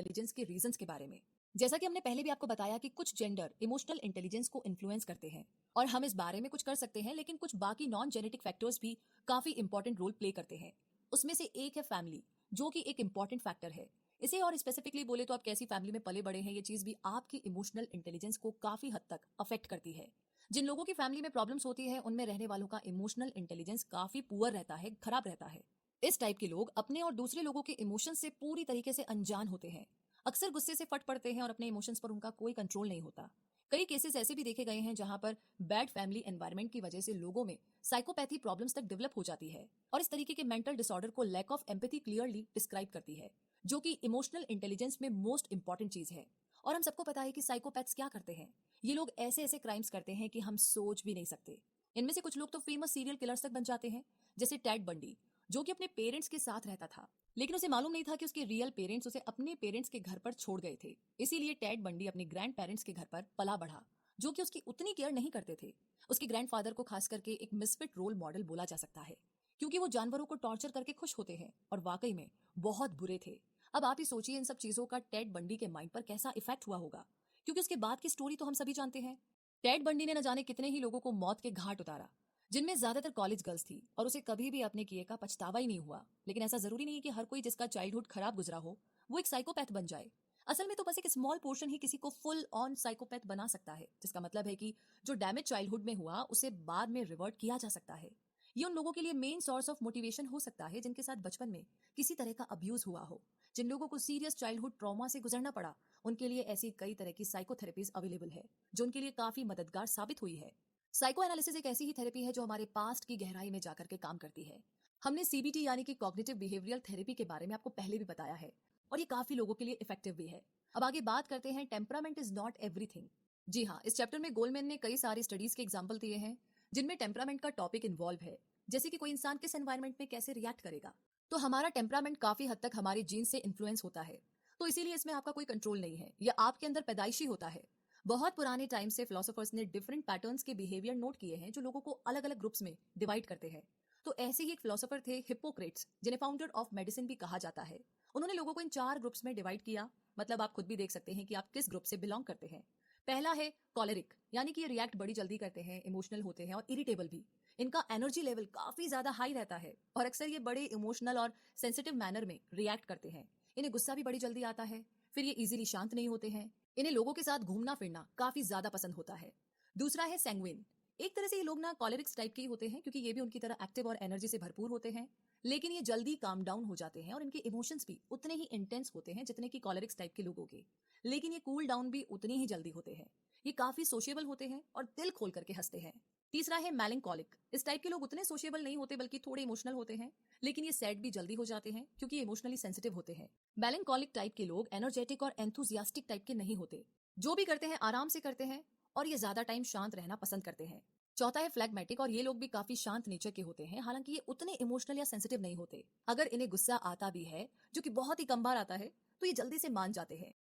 Intelligence के reasons के बारे में। जैसा कि हमने पहले भी आपको बताया कि कुछ जेंडर इमोशनल इंटेलिजेंस को इन्फ्लुएंस करते हैं और हम इस बारे में कुछ कर सकते हैं, लेकिन कुछ बाकी नॉन जेनेटिक फैक्टर्स भी काफी इंपॉर्टेंट रोल प्ले करते हैं। उसमें से एक है फैमिली, जो कि एक इंपॉर्टेंट फैक्टर है। इसे और स्पेसिफिकली बोले तो आप कैसी फैमिली में पले बड़े हैं, ये चीज भी आपकी इमोशनल इंटेलिजेंस को काफी हद तक अफेक्ट करती है। जिन लोगों की फैमिली में प्रॉब्लम्स होती है, उनमें रहने वालों का इमोशनल इंटेलिजेंस काफी पुअर रहता है, खराब रहता है। इस टाइप के लोग अपने और दूसरे लोगों के इमोशंस से पूरी तरीके से अनजान होते हैं, अक्सर गुस्से से फट पड़ते हैं और अपने इमोशंस पर उनका कोई कंट्रोल नहीं होता। कई केसेस ऐसे भी देखे गए हैं जहां पर बैड फैमिली एनवायरनमेंट की वजह से लोगों में साइकोपैथी प्रॉब्लम्स तक डेवलप हो जाती है, और इस तरीके के मेंटल डिसऑर्डर को lack of empathy clearly describe करती है, जो कि इमोशनल इंटेलिजेंस में मोस्ट इंपॉर्टेंट चीज है। और हम सबको पता है कि साइकोपैथ्स क्या करते हैं। ये लोग ऐसे ऐसे क्राइम्स करते हैं कि हम सोच भी नहीं सकते। इनमें से कुछ लोग तो फेमस सीरियल किलर्स तक बन जाते हैं, जैसे टेड बंडी, जो कि अपने पेरेंट्स के साथ रहता था, लेकिन उसे मालूम नहीं था कि उसके रियल पेरेंट्स उसे अपने पेरेंट्स के घर पर छोड़ गए थे। इसीलिए टेड बंडी अपने ग्रैंड पेरेंट्स के घर पर पला बढ़ा, जो कि उसकी उतनी केयर नहीं करते थे। उसके ग्रैंडफादर को खास करके एक मिसफिट रोल मॉडल बोला जा सकता है, क्योंकि वो जानवरों को टॉर्चर करके खुश होते हैं और वाकई में बहुत बुरे थे। अब आप ही सोचिए इन सब चीजों का टेड बंडी के माइंड पर कैसा इफेक्ट हुआ होगा, क्योंकि उसके बाद की स्टोरी तो हम सभी जानते हैं। टेड बंडी ने न जाने कितने ही लोगों को मौत के घाट उतारा, जिनमें ज्यादातर कॉलेज गर्ल्स थी, और उसे कभी भी अपने किए का पछतावा ही नहीं हुआ। लेकिन ऐसा जरूरी नहीं है कि हर कोई जिसका चाइल्डहुड खराब गुजरा हो वो एक साइकोपैथ बन जाए। असल में तो बस एक स्मॉल पोर्शन ही किसी को फुल ऑन साइकोपैथ बना सकता है, जिसका मतलब है कि जो डैमेज चाइल्डहुड में हुआ उसे बाद में रिवर्ट किया जा सकता है। ये उन लोगों के लिए मेन सोर्स ऑफ मोटिवेशन हो सकता है जिनके साथ बचपन में किसी तरह का अब्यूज हुआ हो। जिन लोगों को सीरियस चाइल्डहुड ट्रॉमा से गुजरना पड़ा, उनके लिए ऐसी कई तरह की साइकोथेरेपीज अवेलेबल है, जो उनके लिए काफी मददगार साबित हुई है। साइको एनालिसिस एक ऐसी ही थेरेपी है जो हमारे पास्ट की गहराई में जाकर के काम करती है। हमने सीबीटी यानी कि कॉग्निटिव बिहेवियरल थेरेपी के बारे में आपको पहले भी बताया है, और ये काफी लोगों के लिए इफेक्टिव भी है। अब आगे बात करते हैं टेम्परामेंट इज नॉट एवरीथिंग। जी हाँ, इस चैप्टर में गोलमैन ने कई सारी स्टडीज के एग्जाम्पल दिए हैं जिनमें टेम्परामेंट का टॉपिक इन्वॉल्व है, जैसे कि कोई इंसान किस एनवायरमेंट में कैसे रिएक्ट करेगा। तो हमारा टेम्परामेंट काफी हद तक हमारे जीन से इन्फ्लुएंस होता है, तो इसीलिए इसमें आपका कोई कंट्रोल नहीं है, यह आपके अंदर पैदाइशी होता है। बहुत पुराने टाइम से फिलोसोफर्स ने डिफरेंट पैटर्न्स के बिहेवियर नोट किए हैं जो लोगों को अलग अलग ग्रुप्स में डिवाइड करते हैं। तो ऐसे ही एक फिलोसोफर थे हिप्पोक्रेट्स, जिन्हें फाउंडर ऑफ मेडिसिन भी कहा जाता है। उन्होंने लोगों को इन 4 ग्रुप्स में डिवाइड किया। मतलब आप खुद भी देख सकते हैं कि आप किस ग्रुप से बिलोंग करते हैं। पहला है कॉलेरिक, यानी कि ये रिएक्ट बड़ी जल्दी करते हैं, इमोशनल होते हैं और इरिटेबल भी। इनका एनर्जी लेवल काफी ज्यादा हाई रहता है और अक्सर ये बड़े इमोशनल और सेंसिटिव मैनर में रिएक्ट करते हैं। इन्हें गुस्सा भी बड़ी जल्दी आता है। फिर ये इजीली शांत नहीं होते हैं। इन्हें लोगों के साथ घूमना फिरना काफी ज्यादा पसंद होता है। दूसरा है सैंग्विन। एक तरह से ये लोग ना कॉलेरिक्स टाइप के ही होते हैं, क्योंकि ये भी उनकी तरह एक्टिव और एनर्जी से भरपूर होते हैं, लेकिन ये जल्दी काम डाउन हो जाते हैं और इनके इमोशंस भी उतने ही इंटेंस होते हैं जितने कि कॉलेरिक्स टाइप के लोगों के। लेकिन ये कूल डाउन भी उतनी ही जल्दी होते हैं। ये काफी सोशेबल होते हैं और दिल खोल करके हंसते हैं। तीसरा है मेलंकोलिक। इस टाइप के लोग उतने सोशेबल नहीं होते, बल्कि थोड़े इमोशनल होते हैं, लेकिन ये सैड भी जल्दी हो जाते हैं क्योंकि ये इमोशनली सेंसिटिव होते हैं। मेलंकोलिक टाइप के लोग एनर्जेटिक और एंथुजियास्टिक टाइप के नहीं होते। जो भी करते हैं आराम से करते हैं और ये ज्यादा टाइम शांत रहना पसंद करते हैं। चौथा है फ्लैगमेटिक, और ये लोग भी काफी शांत नेचर के होते हैं, हालांकि ये उतने इमोशनल या सेंसिटिव नहीं होते। अगर इन्हें गुस्सा आता भी है, जो कि बहुत ही कम बार आता है, तो ये जल्दी से मान जाते हैं।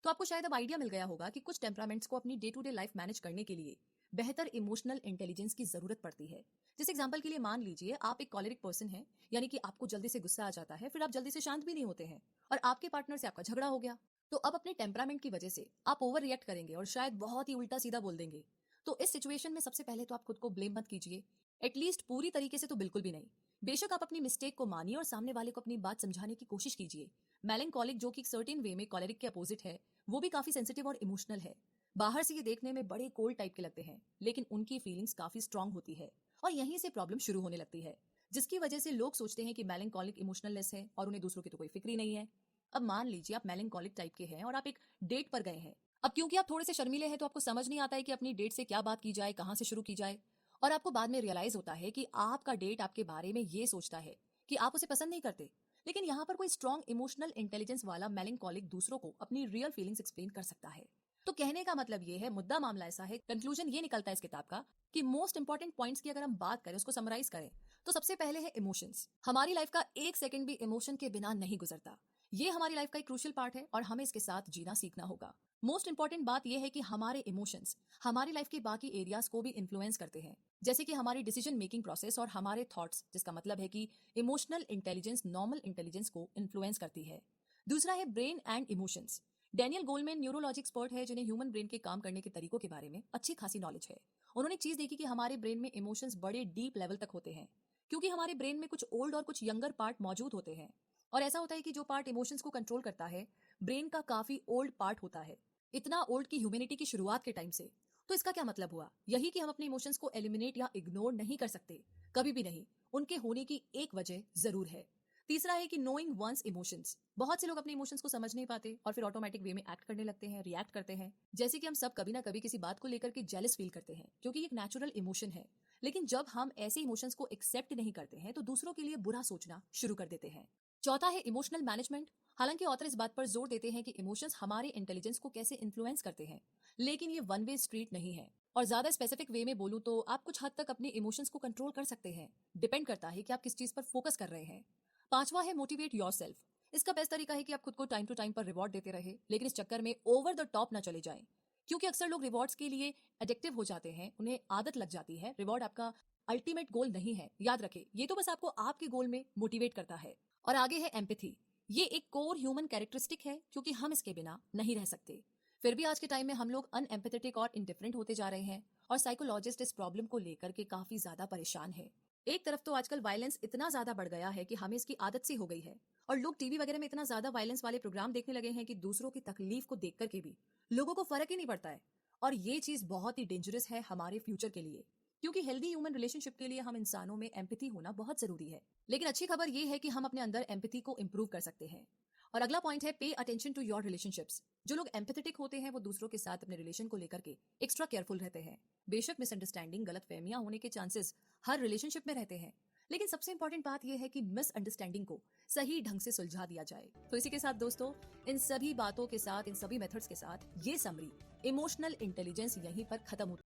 तो आपको शायद अब आइडिया मिल गया होगा कि कुछ टेम्परामेंट्स को अपनी day to day life manage करने के लिए बेहतर इमोशनल इंटेलिजेंस की जरूरत पड़ती है। जैसे एग्जांपल के लिए मान लीजिए आप एक कॉलेरिक पर्सन हैं, यानी कि आपको जल्दी से गुस्सा आ जाता है, फिर आप जल्दी से शांत भी नहीं होते हैं, और आपके पार्टनर से आपका झगड़ा हो गया। तो अब अपने टेम्परामेंट की वजह से आप ओवर रिएक्ट करेंगे और शायद बहुत ही उल्टा सीधा बोल देंगे। तो इस सिचुएशन में सबसे पहले तो आप खुद को ब्लेम मत कीजिए, एटलीस्ट पूरी तरीके से तो बिल्कुल भी नहीं। बेशक आप अपनी मिस्टेक को मानिए और सामने वाले को अपनी बात समझाने की कोशिश कीजिए। मेलंकोलिक, जो कि एक सर्टेन वे में कॉलेरिक के अपोजिट है, वो भी काफी सेंसिटिव और इमोशनल है। बाहर से ये देखने में बड़े कोल्ड टाइप के लगते हैं, लेकिन उनकी फीलिंग्स काफी स्ट्रांग होती है, और यहीं से प्रॉब्लम शुरू होने लगती है, जिसकी वजह से लोग सोचते हैं कि मेलंकोलिक इमोशनलनेस है और उन्हें दूसरों की तो कोई फिक्र ही नहीं है। अब मान लीजिए आप मेलंकोलिक टाइप के हैं और आप एक डेट पर गए हैं। अब क्योंकि आप थोड़े से शर्मीले हैं, तो आपको समझ नहीं आता है कि अपनी डेट से क्या बात की जाए, कहां से शुरू की जाए, और आपको बाद में रियलाइज होता है कि आपका डेट आपके बारे में ये सोचता है कि आप उसे पसंद नहीं करते। लेकिन यहाँ पर कोई स्ट्रॉन्ग इमोशनल इंटेलिजेंस वाला मेलंकोलिक दूसरों को अपनी रियल फीलिंग्स एक्सप्लेन कर सकता है। तो कहने का मतलब ये है, मुद्दा मामला ऐसा है, कंक्लूजन ये निकलता है इस किताब का कि मोस्ट इंपॉर्टेंट पॉइंट्स की अगर हम बात करें, उसको समराइज करें, तो सबसे पहले है इमोशंस। हमारी लाइफ का एक सेकंड भी इमोशन के बिना नहीं गुजरता। ये हमारी लाइफ का एक क्रूशियल पार्ट है और हमें इसके साथ जीना सीखना होगा। मोस्ट इंपॉर्टेंट बात यह है कि हमारे इमोशंस हमारी लाइफ के बाकी एरियाज को भी इन्फ्लुएंस करते हैं, जैसे कि हमारी डिसीजन मेकिंग प्रोसेस और हमारे थॉट्स, जिसका मतलब है कि इमोशनल इंटेलिजेंस नॉर्मल इंटेलिजेंस को इन्फ्लुएंस करती है। दूसरा है brain and emotions. Daniel Goleman neurology expert है जिन्हें ह्यूमन ब्रेन के काम करने के तरीकों के बारे में अच्छी खासी नॉलेज है। उन्होंने एक चीज देखी कि हमारे ब्रेन में इमोशंस बड़े डीप लेवल तक होते हैं, क्योंकि हमारे ब्रेन में कुछ ओल्ड और कुछ यंगर पार्ट मौजूद होते हैं। और ऐसा होता है कि जो पार्ट इमोशंस को कंट्रोल करता है, ब्रेन का काफी ओल्ड पार्ट होता है, इतना ओल्ड की ह्यूमैनिटी की शुरुआत के टाइम से। तो इसका क्या मतलब हुआ? यही कि हम अपने इमोशंस को एलिमिनेट या इग्नोर नहीं कर सकते, कभी भी नहीं। उनके होने की एक वजह जरूर है। तीसरा है कि नोइंग वंस इमोशंस। बहुत से लोग अपने इमोशंस को समझ नहीं पाते और फिर ऑटोमेटिक वे में एक्ट करने लगते हैं, रिएक्ट करते हैं। जैसे कि हम सब कभी ना कभी किसी बात को लेकर के जेलस फील करते हैं, क्योंकि ये एक नेचुरल इमोशन है। लेकिन जब हम ऐसे इमोशंस को एक्सेप्ट नहीं करते हैं तो दूसरों के लिए बुरा सोचना शुरू कर देते हैं। चौथा है इमोशनल मैनेजमेंट। हालांकि ऑथर इस बात पर जोर देते हैं कि इमोशंस हमारे इंटेलिजेंस को कैसे इन्फ्लुएंस करते हैं, लेकिन ये वन वे स्ट्रीट नहीं है। और ज्यादा स्पेसिफिक वे में बोलूं तो आप कुछ हद तक अपने इमोशंस को कंट्रोल कर सकते हैं। डिपेंड करता है कि आप किस चीज पर फोकस कर रहे हैं। पांचवा है मोटिवेट योरसेल्फ। इसका बेस्ट तरीका है कि आप खुद को टाइम टू टाइम पर रिवॉर्ड देते रहे, लेकिन इस चक्कर में ओवर द टॉप ना चले जाएं, क्योंकि अक्सर लोग रिवॉर्ड्स के लिए एडिक्टिव हो जाते हैं, उन्हें आदत लग जाती है। रिवॉर्ड आपका अल्टीमेट गोल नहीं है, याद रखें। ये तो बस आपको आपके गोल में मोटिवेट करता है। और आगे है एम्पैथी। ये एक कोर ह्यूमन कैरेक्टरिस्टिक है, क्योंकि हम इसके बिना नहीं रह सकते। फिर भी आज के टाइम में हम लोग अनएम्पैथेटिक और इंडिफरेंट होते जा रहे हैं, और साइकोलॉजिस्ट इस प्रॉब्लम को लेकर के काफी ज्यादा परेशान है। एक तरफ तो आजकल वायलेंस इतना ज्यादा बढ़ गया है कि हमें इसकी आदत सी हो गई है, और लोग टीवी वगैरह में इतना ज्यादा वायलेंस वाले प्रोग्राम देखने लगे हैं कि दूसरों की तकलीफ को देख करके भी लोगों को फर्क ही नहीं पड़ता है। और ये चीज बहुत ही डेंजरस है हमारे फ्यूचर के लिए, क्योंकि हेल्दी ह्यूमन रिलेशनशिप के लिए हम इंसानों में एम्पैथी होना बहुत जरूरी है। लेकिन अच्छी खबर ये है कि हम अपने अंदर एम्पैथी को इंप्रूव कर सकते हैं। और अगला पॉइंट है pay attention to your relationships. जो लोग एम्पैथेटिक होते हैं वो दूसरों के साथ अपने रिलेशन को लेकर के एक्स्ट्रा केयरफुल रहते हैं। बेशक मिसअंडरस्टैंडिंग, गलतफहमियां होने के चांसेस हर रिलेशनशिप में रहते हैं, लेकिन सबसे इंपॉर्टेंट बात यह है कि मिसअंडरस्टैंडिंग को सही ढंग से सुलझा दिया जाए। तो इसी के साथ दोस्तों, इन सभी बातों के साथ, इन सभी मेथड्स के साथ, ये समरी इमोशनल इंटेलिजेंस यहीं पर खत्म होती है।